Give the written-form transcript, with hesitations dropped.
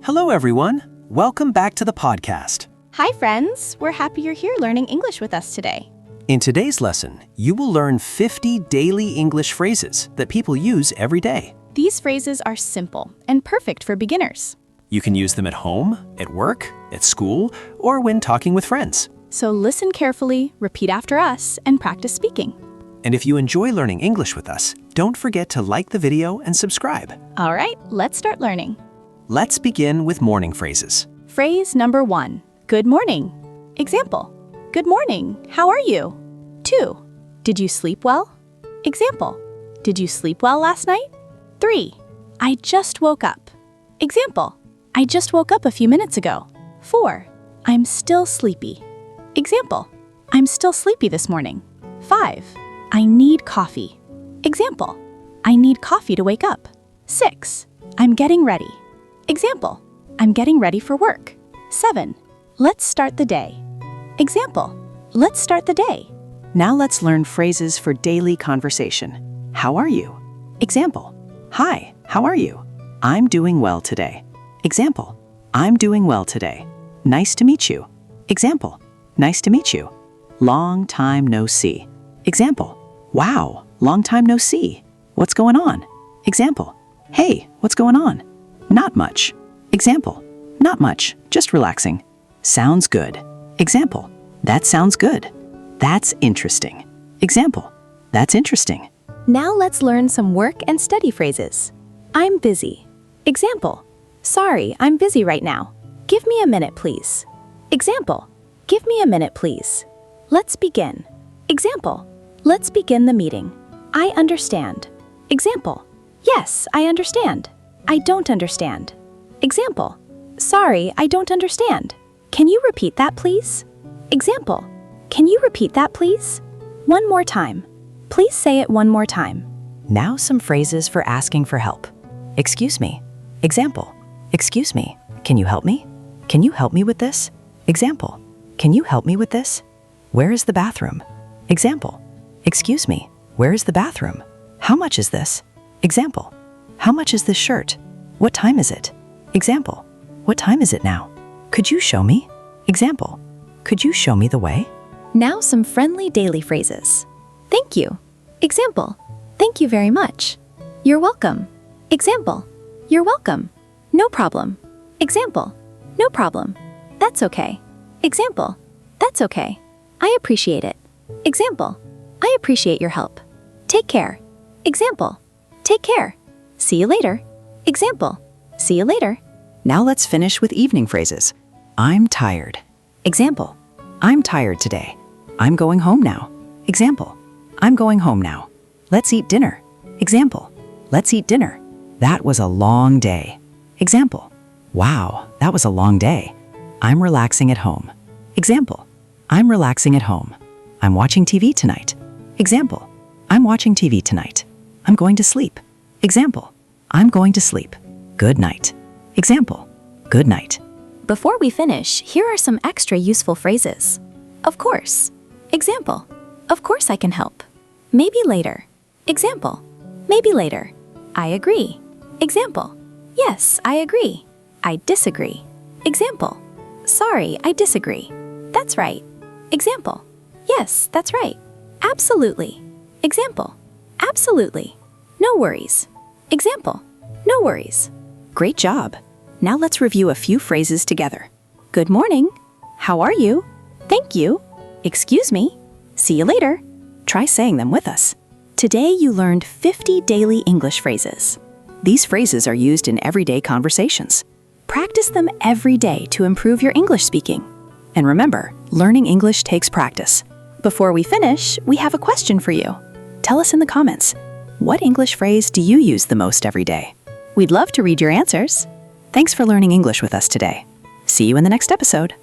Hello, everyone. Welcome back to the podcast. Hi, friends. We're happy you're here learning English with us today. In today's lesson, you will learn 50 daily English phrases that people use every day. These phrases are simple and perfect for beginners. You can use them at home, at work, at school, or when talking with friends. So listen carefully, repeat after us, and practice speaking. And if you enjoy learning English with us, don't forget to like the video and subscribe. All right, let's start learning. Let's begin with morning phrases. Phrase number 1, good morning. Example, good morning, how are you? 2, did you sleep well? Example, did you sleep well last night? 3, I just woke up. Example, I just woke up a few minutes ago. 4, I'm still sleepy. Example, I'm still sleepy this morning. 5, I need coffee. Example, I need coffee to wake up. 6, I'm getting ready. Example, I'm getting ready for work. 7, let's start the day. Example, let's start the day. Now let's learn phrases for daily conversation. How are you? Example, hi, how are you? I'm doing well today. Example, I'm doing well today. Nice to meet you. Example, nice to meet you. Long time no see. Example, wow, long time no see. What's going on? Example, hey, what's going on? Not much. Example, not much, just relaxing. Sounds good. Example, that sounds good. That's interesting. Example, that's interesting. Now let's learn some work and study phrases. I'm busy. Example, sorry, I'm busy right now. Give me a minute, please. Example, give me a minute, please. Let's begin. Example, let's begin the meeting. I understand. Example, yes, I understand. I don't understand. Example, sorry, I don't understand. Can you repeat that, please? Example, can you repeat that, please? One more time. Please say it one more time. Now some phrases for asking for help. Excuse me. Example, excuse me, can you help me? Can you help me with this? Example, can you help me with this? Where is the bathroom? Example, excuse me, where is the bathroom? How much is this? Example, how much is this shirt? What time is it? Example, what time is it now? Could you show me? Example, could you show me the way? Now some friendly daily phrases. Thank you. Example, thank you very much. You're welcome. Example, you're welcome. No problem. Example, no problem. That's okay. Example, that's okay. I appreciate it. Example, I appreciate your help. Take care. Example, take care. See you later. Example, see you later. Now let's finish with evening phrases. I'm tired. Example, I'm tired today. I'm going home now. Example, I'm going home now. Let's eat dinner. Example, let's eat dinner. That was a long day. Example, wow, that was a long day. I'm relaxing at home. Example, I'm relaxing at home. I'm watching TV tonight. Example, I'm watching TV tonight. I'm going to sleep. Example, I'm going to sleep. Good night. Example, good night. Before we finish, here are some extra useful phrases. Of course. Example, of course I can help. Maybe later. Example, maybe later. I agree. Example, yes, I agree. I disagree. Example, sorry, I disagree. That's right. Example, yes, that's right. Absolutely. Example, absolutely. No worries. Example, no worries. Great job. Now let's review a few phrases together. Good morning. How are you? Thank you. Excuse me. See you later. Try saying them with us. Today you learned 50 daily English phrases. These phrases are used in everyday conversations. Practice them every day to improve your English speaking. And remember, learning English takes practice. Before we finish, we have a question for you. Tell us in the comments, what English phrase do you use the most every day? We'd love to read your answers. Thanks for learning English with us today. See you in the next episode.